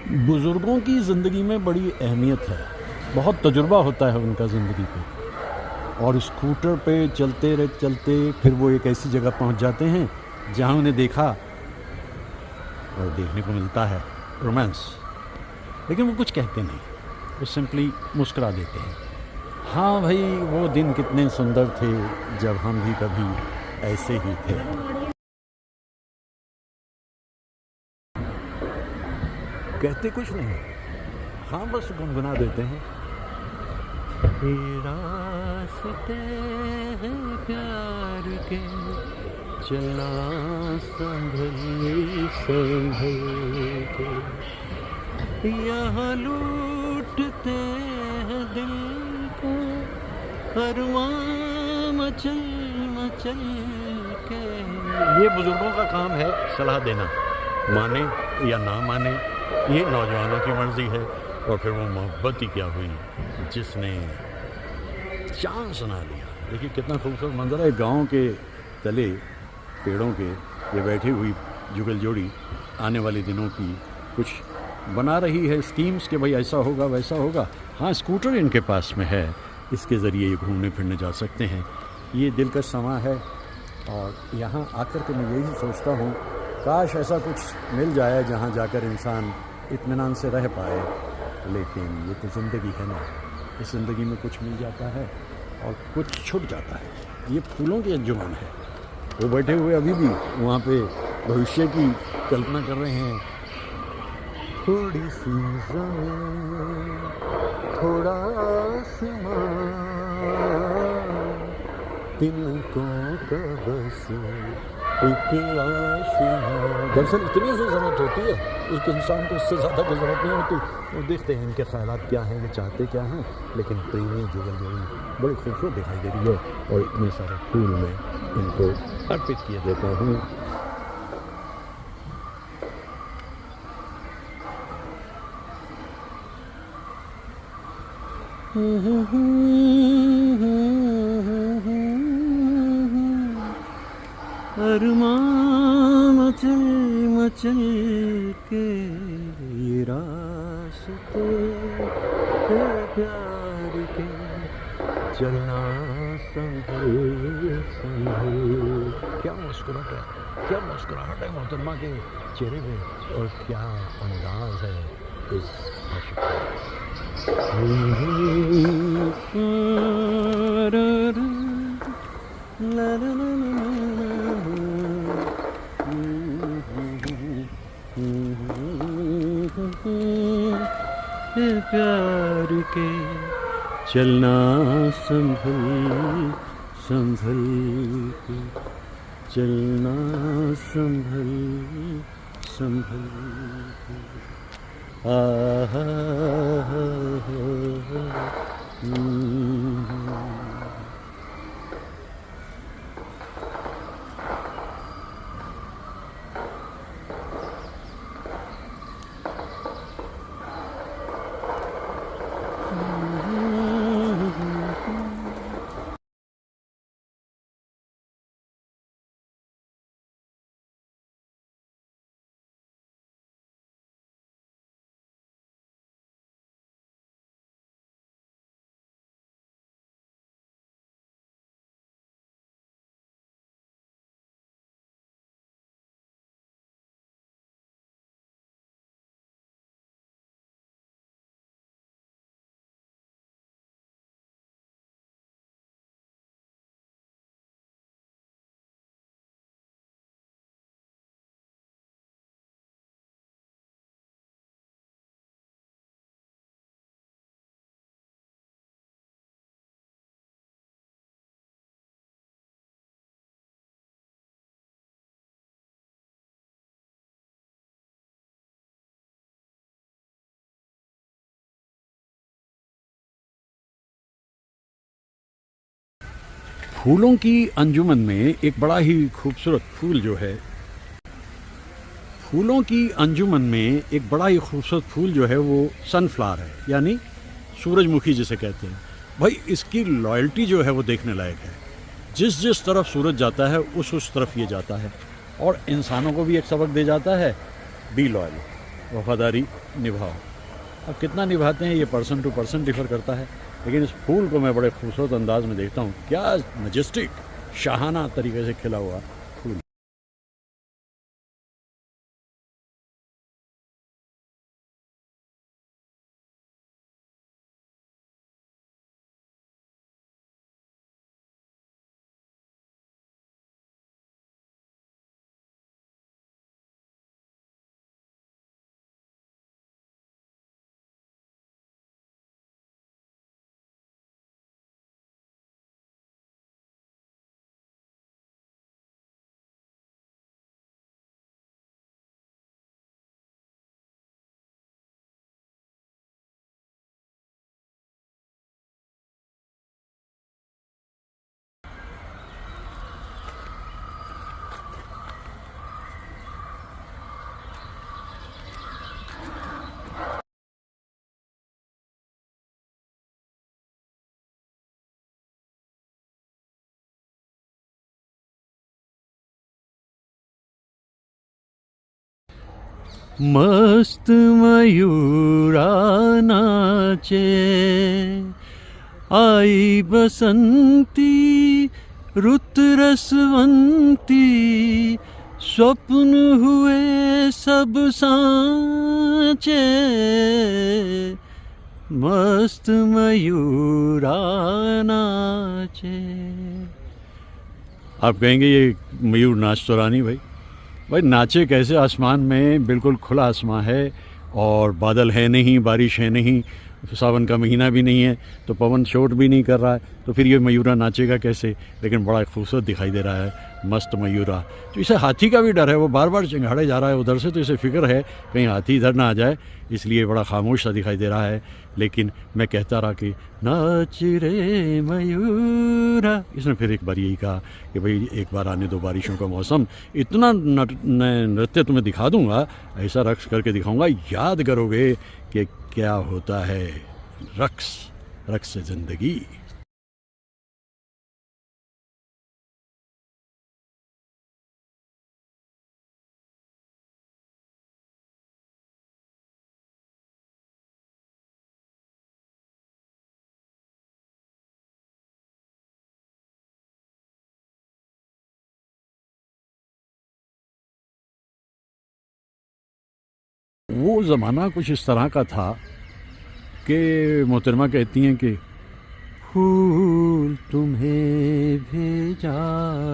बुज़ुर्गों की ज़िंदगी में बड़ी अहमियत है, बहुत तजुर्बा होता है उनका ज़िंदगी पे, और स्कूटर पे चलते फिर वो एक ऐसी जगह पहुंच जाते हैं जहां उन्हें देखा और देखने को मिलता है रोमांस, लेकिन वो कुछ कहते नहीं, वो सिंपली मुस्कुरा देते हैं। हाँ भाई, वो दिन कितने सुंदर थे जब हम भी कभी ऐसे ही थे। कहते कुछ नहीं, हाँ बस गुनगुना देते हैं। रास्ते हैं प्यार के, चलना संभल संभल के, यहाँ लूटते हैं दिल को अरमां मचल मचल के। ये बुजुर्गों का काम है सलाह देना, माने या ना माने ये नौजवानों की मर्जी है। और फिर वो मोहब्बत ही क्या हुई जिसने चांद सुना दिया। देखिए कितना खूबसूरत मंजर है, गांव के तले पेड़ों के ये बैठी हुई जुगल जोड़ी आने वाले दिनों की कुछ बना रही है स्कीम्स के भाई ऐसा होगा वैसा होगा। हाँ, स्कूटर इनके पास में है, इसके ज़रिए ये घूमने फिरने जा सकते हैं। ये दिलकश समा है और यहाँ आकर के मैं यही सोचता हूँ काश ऐसा कुछ मिल जाए जहाँ जाकर इंसान इत्मीनान से रह पाए। लेकिन ये तो ज़िंदगी है ना, इस ज़िंदगी में कुछ मिल जाता है और कुछ छूट जाता है। ये फूलों की अंजुमन है, वो बैठे हुए अभी भी वहाँ पे भविष्य की कल्पना कर रहे हैं। थोड़ी सी ज़मीन, थोड़ा आसमां, तिलकों का बस एक आशियाँ। दरअसल इतनी सी ज़रूरत होती है एक इंसान को, इससे ज़्यादा की ज़रूरत नहीं होती। वो देखते हैं इनके ख्यालात क्या हैं, ये चाहते क्या हैं। लेकिन प्रेमी जुगल जोड़ी बड़ी खूबसूरत दिखाई दे रही है और इतने सारे फूल मैं इनको अर्पित किए देता हूँ। अरमां मचल मचल के ये रास्ते हैं प्यार के, चलना संभल संभल। क्या मुस्कुराहट है, क्या मुस्कुराहट है मोहतरमा के चेहरे पे, और क्या अंदाज है इस आशिक का। प्यार के चलना संभल संभल के, चलना संभल संभल के। फूलों की अंजुमन में एक बड़ा ही खूबसूरत फूल जो है, फूलों की अंजुमन में एक बड़ा ही खूबसूरत फूल जो है वो सनफ्लावर है, यानी सूरजमुखी जिसे कहते हैं। भाई इसकी लॉयल्टी जो है वो देखने लायक है। जिस जिस तरफ सूरज जाता है उस तरफ ये जाता है, और इंसानों को भी एक सबक दे जाता है, बी लॉयल। वफादारी निभाओ। अब कितना निभाते हैं ये पर्सन टू पर्सन डिफ़र करता है, लेकिन इस फूल को मैं बड़े खूबसूरत अंदाज में देखता हूँ। क्या मजेस्टिक, शाहाना तरीके से खिला हुआ फूल। मस्त मयूरा नाचे, आई बसंती रुत रसवंती, स्वप्न हुए सब सांचे, मस्त मयूरा नाचे। आप कहेंगे ये मयूर नाच तो रहा नहीं भाई। भाई नाचे कैसे, आसमान में बिल्कुल खुला आसमान है और बादल है नहीं, बारिश है नहीं, सावन का महीना भी नहीं है, तो पवन शोर भी नहीं कर रहा है, तो फिर ये मयूरा नाचेगा कैसे? लेकिन बड़ा खूबसूरत दिखाई दे रहा है, मस्त मयूरा। तो इसे हाथी का भी डर है, वो बार बार चिंगाड़े जा रहा है उधर से, तो इसे फिक्र है कहीं हाथी इधर ना आ जाए, इसलिए बड़ा खामोश सा दिखाई दे रहा है। लेकिन मैं कहता रहा कि नाच रे मयूरा। इसने फिर एक बार यही कहा कि भाई एक बार आने दो बारिशों का मौसम, इतना नृत्य तुम्हें दिखा दूंगा, ऐसा रक्स करके दिखाऊंगा, याद करोगे कि क्या होता है रक्स, रक्स से ज़िंदगी। वो ज़माना कुछ इस तरह का था कि मोहतरमा कहती हैं कि फूल तुम्हें भेजा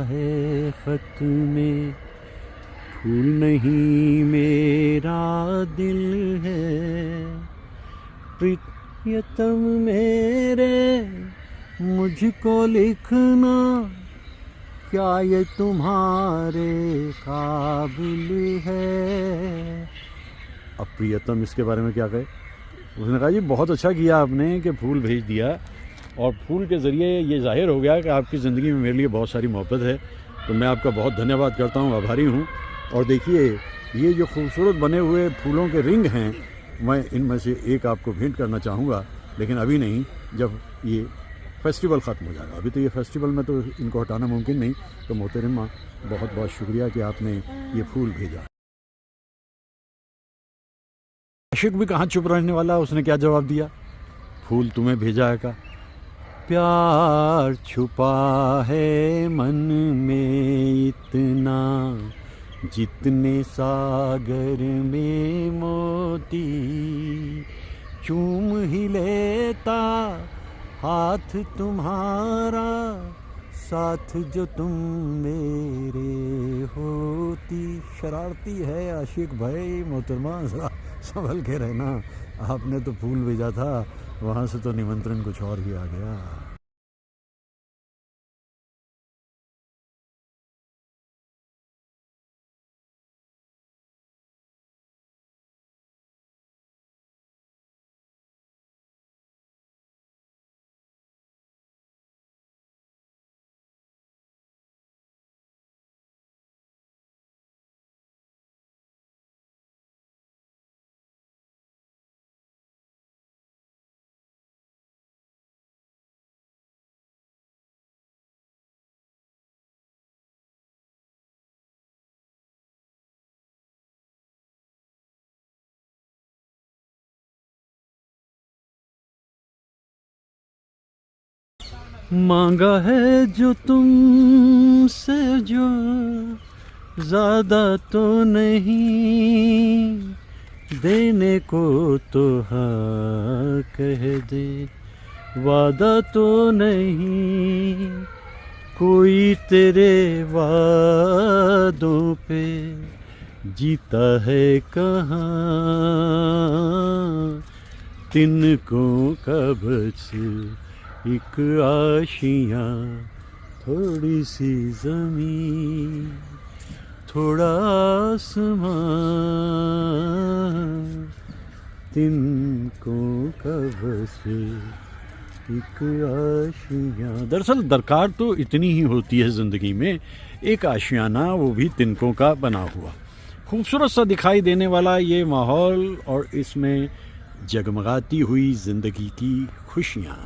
है खत में, फूल नहीं मेरा दिल है, प्रियतम मेरे मुझको लिखना, क्या ये तुम्हारे काबिल है। अब प्रियतम इसके बारे में क्या कहे? उसने कहा जी बहुत अच्छा किया आपने कि फूल भेज दिया, और फूल के ज़रिए ये ज़ाहिर हो गया कि आपकी ज़िंदगी में मेरे लिए बहुत सारी मोहब्बत है, तो मैं आपका बहुत धन्यवाद करता हूँ, आभारी हूँ। और देखिए ये जो खूबसूरत बने हुए फूलों के रिंग हैं, मैं इनमें से एक आपको भेंट करना चाहूँगा, लेकिन अभी नहीं, जब ये फेस्टिवल ख़त्म हो जाएगा। अभी तो ये फेस्टिवल में तो इनको हटाना मुमकिन नहीं। तो मोहतरमा बहुत बहुत शुक्रिया कि आपने ये फूल भेजा। आशिक भी कहाँ चुप रहने वाला, उसने क्या जवाब दिया? फूल तुम्हें भेजा है का। प्यार छुपा है मन में इतना, जितने सागर में मोती, चूम ही लेता हाथ तुम्हारा, साथ जो तुम मेरे होती। शरारती है आशिक भाई, मोहतरमा ज़रा संभल के रहना। आपने तो फूल भेजा था, वहाँ से तो निमंत्रण कुछ और ही आ गया। मांगा है जो तुमसे जो ज़्यादा तो नहीं, देने को तो हाँ कह दे, वादा तो नहीं, कोई तेरे वादों पे जीता है कहाँ, तिनको का बस एक आशियाँ, थोड़ी सी ज़मीन, थोड़ा आसमां, तिनको का बस एक आशियाँ। दरअसल दरकार तो इतनी ही होती है ज़िंदगी में, एक आशियाना, वो भी तिनकों का बना हुआ। खूबसूरत सा दिखाई देने वाला ये माहौल और इसमें जगमगाती हुई ज़िंदगी की खुशियाँ।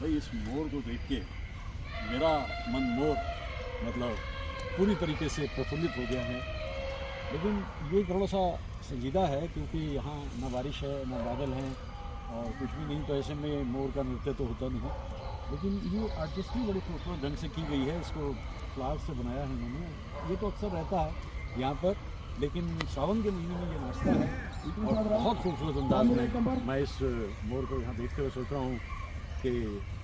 भाई इस मोर को देख के मेरा मन मोर मतलब पूरी तरीके से प्रफुल्लित हो गया है। लेकिन ये थोड़ा सा संजीदा है क्योंकि यहाँ ना बारिश है ना बादल हैं और कुछ भी नहीं, तो ऐसे में मोर का नृत्य तो होता नहीं। लेकिन ये आर्टिस्ट्री बड़ी खूबसूरत ढंग से की गई है, इसको फ्लावर से बनाया है इन्होंने। ये तो अक्सर रहता है यहाँ पर, लेकिन सावन के महीने में ये नाचता है और बहुत खूबसूरत अंदाज में। मैं इस मोर को यहाँ देखते हुए सोच रहा हूँ कि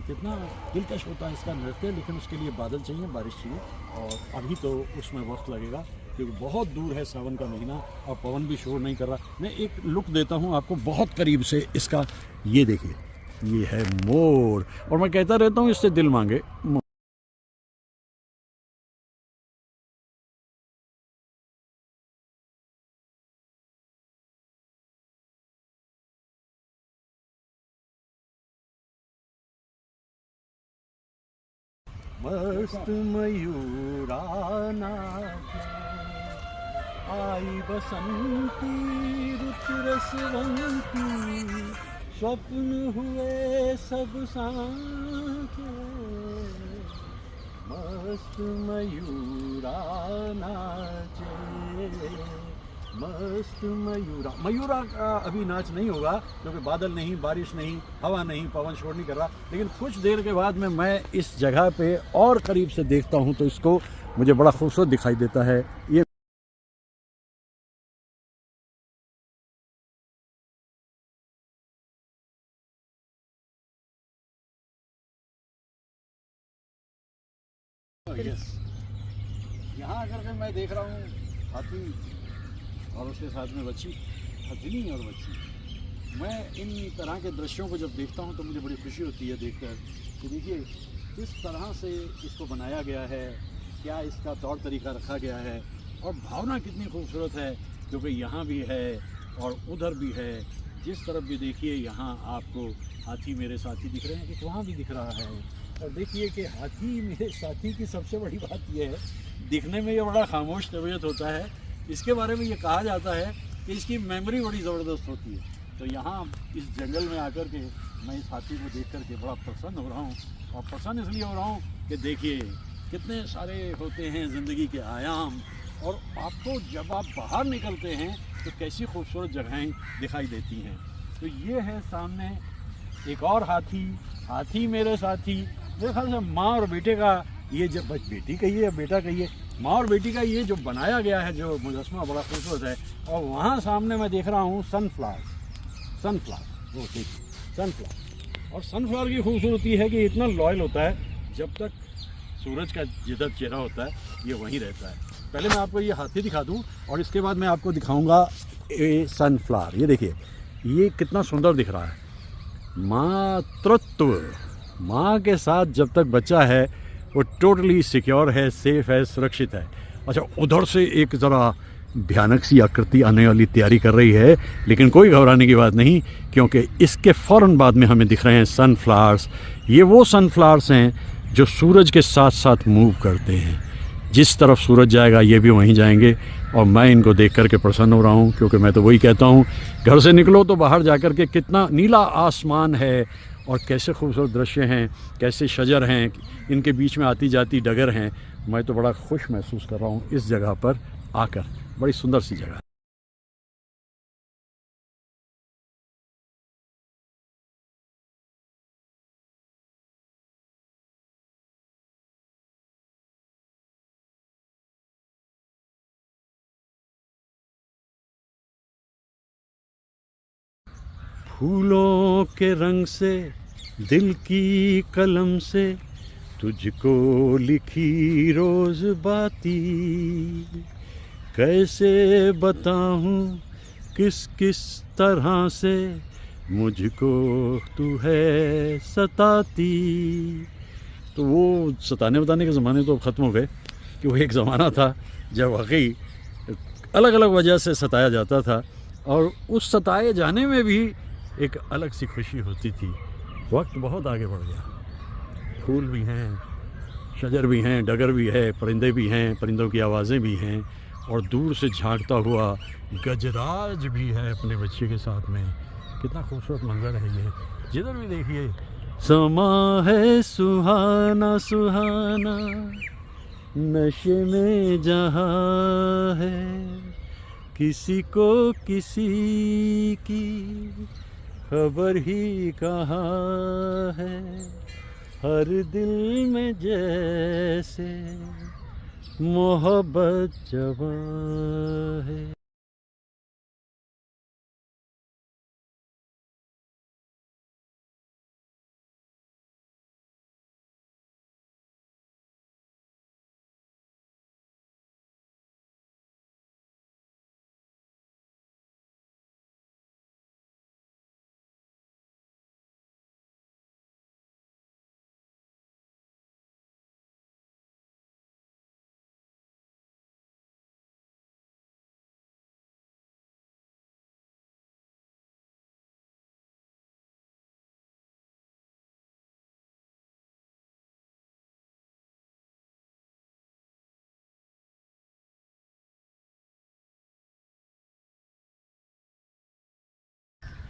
कितना दिलकश होता है इसका नृत्य, लेकिन उसके लिए बादल चाहिए, बारिश चाहिए, और अभी तो उसमें वक्त लगेगा क्योंकि बहुत दूर है सावन का महीना और पवन भी शोर नहीं कर रहा। मैं एक लुक देता हूँ आपको बहुत करीब से इसका, ये देखिए, ये है मोर, और मैं कहता रहता हूँ इससे दिल मांगे मोर। मस्त मयूरा नाचे, आई बसंती रुत रसवंती, स्वप्न हुए सब सांचे, मस्त मयूरा नाचे, मस्त मयूरा। मयूरा का अभी नाच नहीं होगा क्योंकि बादल नहीं, बारिश नहीं, हवा नहीं, पवन शोर नहीं कर रहा। लेकिन कुछ देर के बाद में मैं इस जगह पे और करीब से देखता हूँ तो इसको मुझे बड़ा खूबसूरत दिखाई देता है। ये यहाँ आकर के मैं देख रहा हूँ हाथी और उसके साथ में बच्ची, हथिनी और बच्ची। मैं इन तरह के दृश्यों को जब देखता हूँ तो मुझे बड़ी खुशी होती है देखकर कि देखिए किस तरह से इसको बनाया गया है, क्या इसका तौर तरीका रखा गया है, और भावना कितनी खूबसूरत है क्योंकि यहाँ भी है और उधर भी है। जिस तरफ भी देखिए यहाँ आपको हाथी मेरे साथी दिख रहे हैं, एक वहाँ भी दिख रहा है। और देखिए कि हाथी मेरे साथी की सबसे बड़ी बात यह है, दिखने में ये बड़ा खामोश तबीयत होता है। इसके बारे में ये कहा जाता है कि इसकी मेमोरी बड़ी ज़बरदस्त होती है। तो यहाँ इस जंगल में आकर के मैं इस हाथी को देख कर के बड़ा प्रसन्न हो रहा हूँ, और प्रसन्न इसलिए हो रहा हूँ कि देखिए कितने सारे होते हैं ज़िंदगी के आयाम, और आपको जब आप बाहर निकलते हैं तो कैसी खूबसूरत जगहें दिखाई देती हैं। तो ये है सामने एक और हाथी, हाथी मेरे साथी। मेरे ख्याल से माँ और बेटे का ये, जब बेटी कहिए या बेटा कहिए, माँ और बेटी का ये जो बनाया गया है, जो मुजस्समा बड़ा खूबसूरत है। और वहाँ सामने मैं देख रहा हूँ सनफ्लावर, वो देखिए सनफ्लावर। और सनफ्लावर की खूबसूरती है कि इतना लॉयल होता है, जब तक सूरज का जिधर चेहरा होता है ये वहीं रहता है। पहले मैं आपको ये हाथी दिखा दूँ और इसके बाद मैं आपको दिखाऊँगा ये सनफ्लावर। ये देखिए ये कितना सुंदर दिख रहा है। मातृत्व, माँ के साथ जब तक बच्चा है वो टोटली सिक्योर है, सेफ है, सुरक्षित है। अच्छा, उधर से एक ज़रा भयानक सी आकृति आने वाली तैयारी कर रही है, लेकिन कोई घबराने की बात नहीं क्योंकि इसके फ़ौरन बाद में हमें दिख रहे हैं सनफ्लावर्स। ये वो सनफ्लावर्स हैं जो सूरज के साथ साथ मूव करते हैं। जिस तरफ सूरज जाएगा ये भी वहीं जाएंगे, और मैं इनको देख कर के प्रसन्न हो रहा हूँ क्योंकि मैं तो वही कहता हूँ, घर से निकलो तो बाहर जा कर के कितना नीला आसमान है और कैसे खूबसूरत दृश्य हैं, कैसे शजर हैं, इनके बीच में आती जाती डगर हैं। मैं तो बड़ा खुश महसूस कर रहा हूँ इस जगह पर आकर, बड़ी सुंदर सी जगह। फूलों के रंग से, दिल की कलम से, तुझको लिखी रोज बाती, कैसे बताऊं किस किस तरह से मुझको तू है सताती। तो वो सताने बताने के ज़माने तो ख़त्म हो गए, कि वो एक ज़माना था जब वाकई अलग अलग वजह से सताया जाता था, और उस सताए जाने में भी एक अलग सी खुशी होती थी। वक्त बहुत आगे बढ़ गया, फूल भी हैं, शजर भी हैं, डगर भी है, परिंदे भी हैं, परिंदों की आवाज़ें भी हैं, और दूर से झांकता हुआ गजराज भी है अपने बच्चे के साथ में। कितना खूबसूरत मंजर है ये, जिधर भी देखिए। समा है सुहाना सुहाना, नशे में जहाँ है, किसी को किसी की खबर ही कहाँ है, हर दिल में जैसे मोहब्बत जवां है।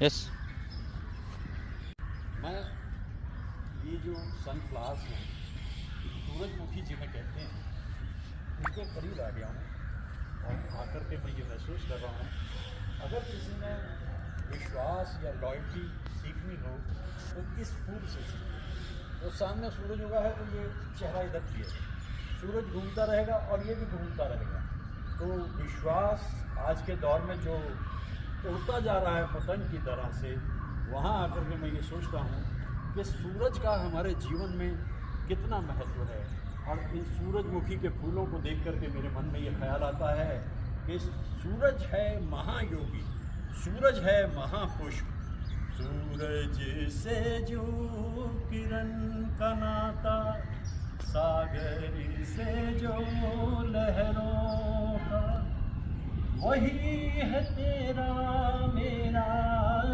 यस। मैं ये जो सनफ्लावर्स हैं, सूरजमुखी जिन्हें कहते हैं, उनके करीब आ गया हूँ और आकर के मैं ये महसूस कर रहा हूँ, अगर किसी ने विश्वास या लॉयल्टी सीखनी हो तो इस फूल से सीखे। तो सामने सूरज उगा है तो ये चेहरा इधर भी है, सूरज घूमता रहेगा और ये भी घूमता रहेगा। तो विश्वास आज के दौर में जो उड़ता जा रहा है पतंग की तरह से, वहाँ आकर के मैं ये सोचता हूँ कि सूरज का हमारे जीवन में कितना महत्व है। और इन सूरजमुखी के फूलों को देख करके मेरे मन में ये ख्याल आता है कि सूरज है महायोगी, सूरज है महापुष्प, सूरज से जो किरण का नाता, सागर से जो लहरों का, वही है तेरा मेरा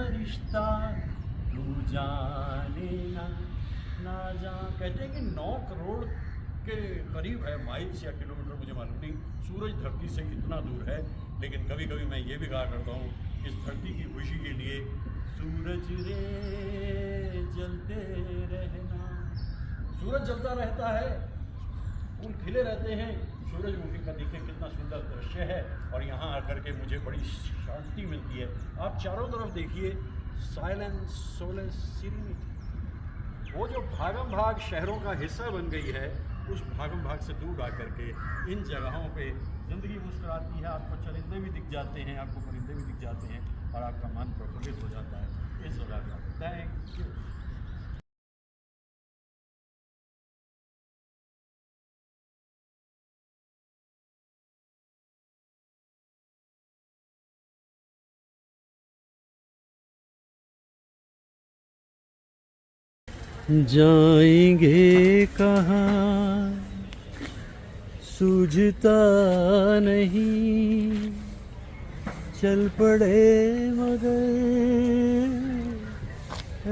रिश्ता, तू जाने ना जान। कहते हैं कि 9 करोड़ के करीब है, माइल्स या किलोमीटर मुझे मालूम नहीं, सूरज धरती से इतना दूर है। लेकिन कभी कभी मैं ये भी कहा करता हूँ, इस धरती की खुशी के लिए सूरज रे जलते रहना। सूरज जलता रहता है, फूल खिले रहते हैं, सूरजमुखी का देखिए कितना सुंदर दृश्य है। और यहाँ आकर के मुझे बड़ी शांति मिलती है। आप चारों तरफ देखिए, साइलेंस, सोलेस, सीरेनिटी। वो जो भागम भाग शहरों का हिस्सा बन गई है, उस भागम भाग से दूर आकर के इन जगहों पे ज़िंदगी मुस्कुराती है। आपको चरिंदे भी दिख जाते हैं, आपको परिंदे भी दिख जाते हैं, और आपका मन प्रफुल्लित हो जाता है इस जगह का। Thank you. जाएंगे कहाँ सूझता नहीं, चल पड़े मगर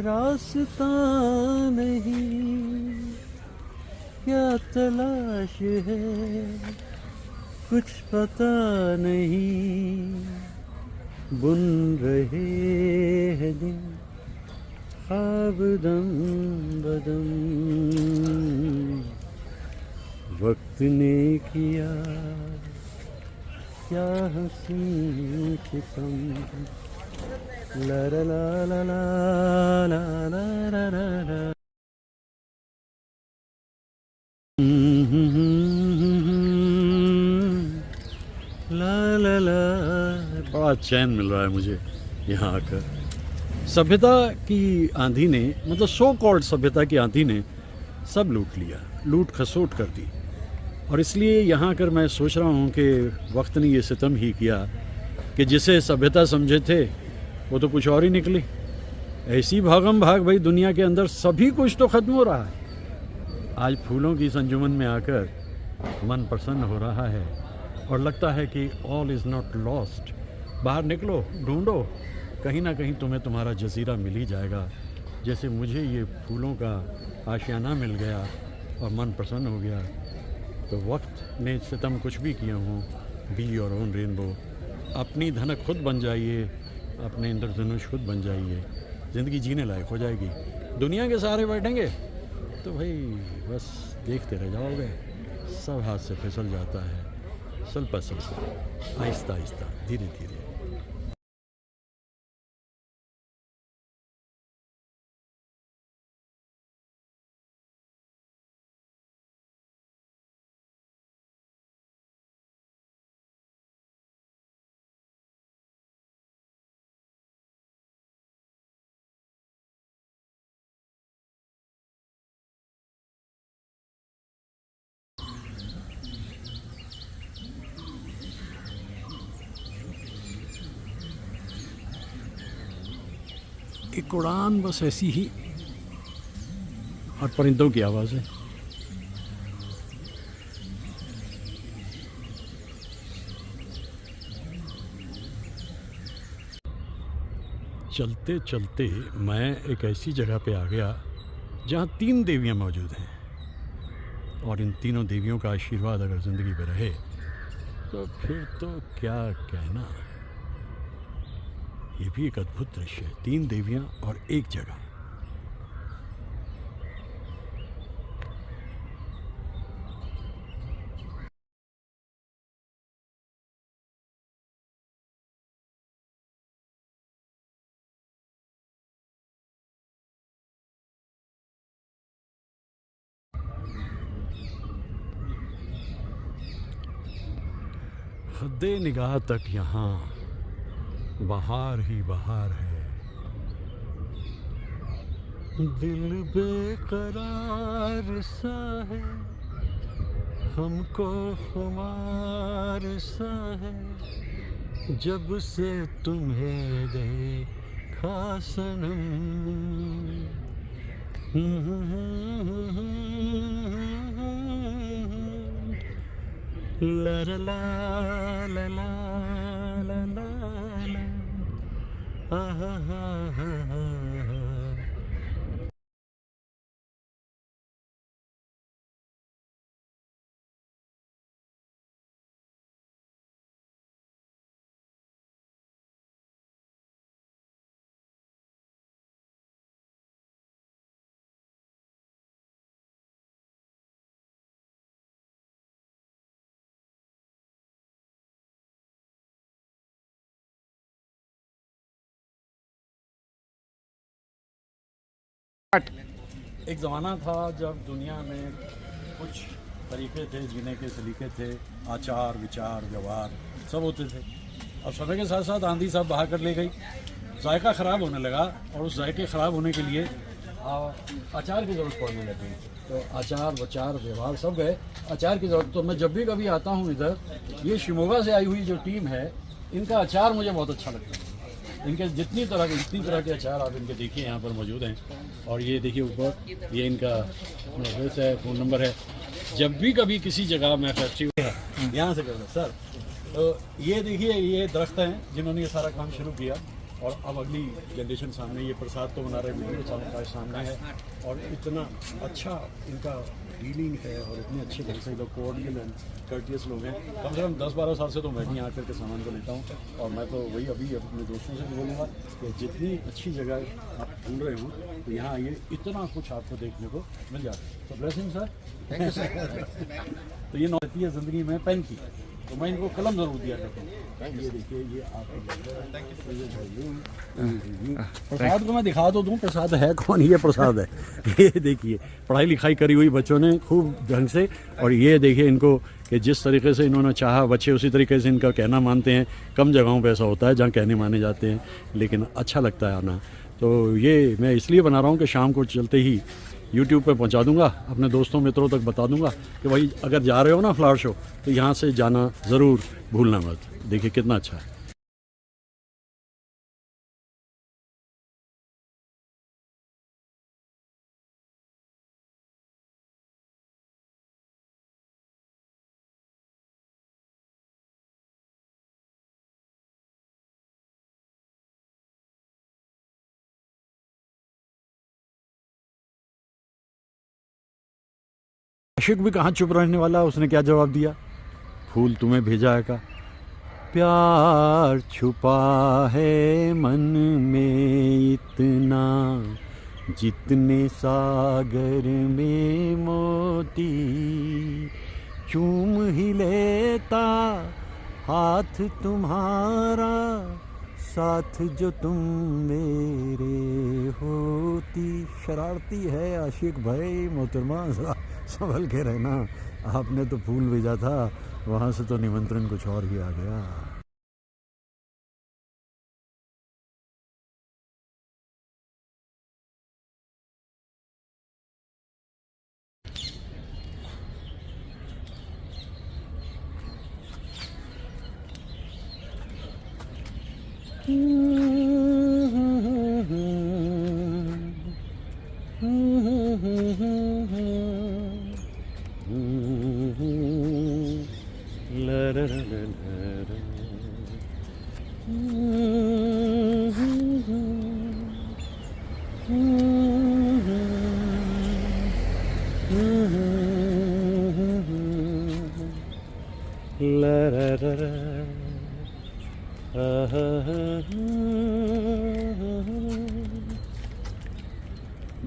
रास्ता नहीं, क्या तलाश है कुछ पता नहीं, बुन रहे हैं दिन ख्वाब दम बदम वक्त ने किया क्या हसीन सितम ला ला ला ला ला ला ला ला ला। ला ला ला। बड़ा चैन मिल रहा है मुझे यहाँ आकर। सभ्यता की आंधी ने, मतलब सो कॉल्ड सभ्यता की आंधी ने सब लूट लिया, लूट खसोट कर दी। और इसलिए यहाँ आकर मैं सोच रहा हूँ कि वक्त ने ये सितम ही किया कि जिसे सभ्यता समझे थे वो तो कुछ और ही निकली। ऐसी भागम भाग भाई दुनिया के अंदर, सभी कुछ तो ख़त्म हो रहा है। आज फूलों की संजुमन में आकर मन प्रसन्न हो रहा है और लगता है कि ऑल इज़ नॉट लॉस्ट। बाहर निकलो, ढूंढो, कहीं ना कहीं तुम्हें तुम्हारा जजीरा मिल ही जाएगा। जैसे मुझे ये फूलों का आशियाना मिल गया और मन प्रसन्न हो गया। तो वक्त ने सितम कुछ भी किया हो, बी योर ओन रेनबो। अपनी धनक खुद बन जाइए, अपने इंद्रधनुष खुद बन जाइए, ज़िंदगी जीने लायक हो जाएगी। दुनिया के सहारे बैठेंगे तो भाई बस देखते रह जाओगे, सब हाथ से फिसल जाता है। स्वल्प स्वल्प, आहिस्ता आहिस्ता, धीरे धीरे। एक उड़ान बस ऐसी ही, और परिंदों की आवाज़ है। चलते चलते मैं एक ऐसी जगह पे आ गया जहाँ 3 देवियाँ मौजूद हैं, और इन तीनों देवियों का आशीर्वाद अगर ज़िंदगी में रहे तो फिर तो क्या कहना। ये भी एक अद्भुत दृश्य है, 3 देवियाँ और एक जगह। हद्दे निगाह तक यहाँ बहार ही बहार है। दिल बेकरार सा है, हमको खुमार सा है, जब से तुम्हें देखा सनम। ला ला ला ला ला ला ला, आहा हा हा हा। एक ज़माना था जब दुनिया में कुछ तरीक़े थे, जीने के सलीके थे, आचार विचार व्यवहार सब होते थे। अब समय के साथ साथ आंधी सब बहा कर ले गई, जायका ख़राब होने लगा, और उस जायके ख़राब होने के लिए अचार की ज़रूरत पड़ने लगी। तो आचार विचार व्यवहार सब गए, अचार की ज़रूरत। तो मैं जब भी कभी आता हूँ इधर, ये शिमोगा से आई हुई जो टीम है, इनका अचार मुझे बहुत अच्छा लगता है। इनके जितनी तरह के अचार आप इनके देखिए यहाँ पर मौजूद हैं। और ये देखिए ऊपर, ये इनका एड्रेस है, फ़ोन नंबर है। जब भी कभी किसी जगह में फेस्टिवल है, यहाँ से करना सर। तो ये देखिए, ये दरख्त हैं जिन्होंने ये सारा काम शुरू किया, और अब अगली जनरेशन सामने, ये प्रसाद तो बना रहे वीडियो साहब सामने है, और इतना अच्छा इनका डीलिंग है और इतने अच्छे ढंग से लोग कोऑर्डिनेट एंड कर्टियस लोग हैं। कम से कम 10-12 साल से तो मैं भी यहाँ आकर के सामान को लेता हूँ, और मैं तो वही अभी अपने दोस्तों से भी बोलूँगा कि जितनी अच्छी जगह आप ढूंढ रहे हो तो यहाँ आइए, इतना कुछ आपको देखने को मिल जाता है। तो ब्लेसिंग सर। तो ये रहती है ज़िंदगी में पेन की, तो मैं इनको कलम ज़रूर दिया करता हूँ। ये देखिए, ये आप प्रसाद को मैं दिखा तो दूँ, प्रसाद है कौन? ये प्रसाद है। ये देखिए, पढ़ाई लिखाई करी हुई बच्चों ने खूब ढंग से, और ये देखिए इनको कि जिस तरीके से इन्होंने चाहा, बच्चे उसी तरीके से इनका कहना मानते हैं। कम जगहों पे ऐसा होता है जहाँ कहने माने जाते हैं, लेकिन अच्छा लगता है आना। तो ये मैं इसलिए बना रहा हूँ कि शाम को चलते ही YouTube पे पहुंचा दूंगा, अपने दोस्तों मित्रों तक बता दूंगा कि भाई अगर जा रहे हो ना फ्लावर शो, तो यहाँ से जाना ज़रूर भूलना मत। देखिए कितना अच्छा है। आशिक भी कहाँ चुप रहने वाला, उसने क्या जवाब दिया? फूल तुम्हें भेजा है का? प्यार छुपा है मन में इतना, जितने सागर में मोती, चूम ही लेता हाथ तुम्हारा, साथ जो तुम मेरे होती। शरारती है आशिक भाई, मोहतरमा संभल के रहना। आपने तो फूल भेजा था, वहाँ से तो निमंत्रण कुछ और ही आ गया।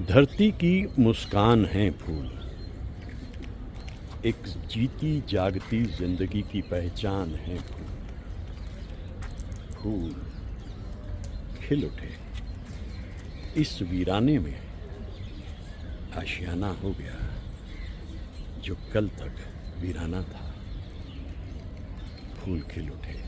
धरती की मुस्कान है फूल, एक जीती जागती जिंदगी की पहचान है फूल। फूल खिल उठे इस वीराने में, आशियाना हो गया जो कल तक वीराना था। फूल खिल उठे।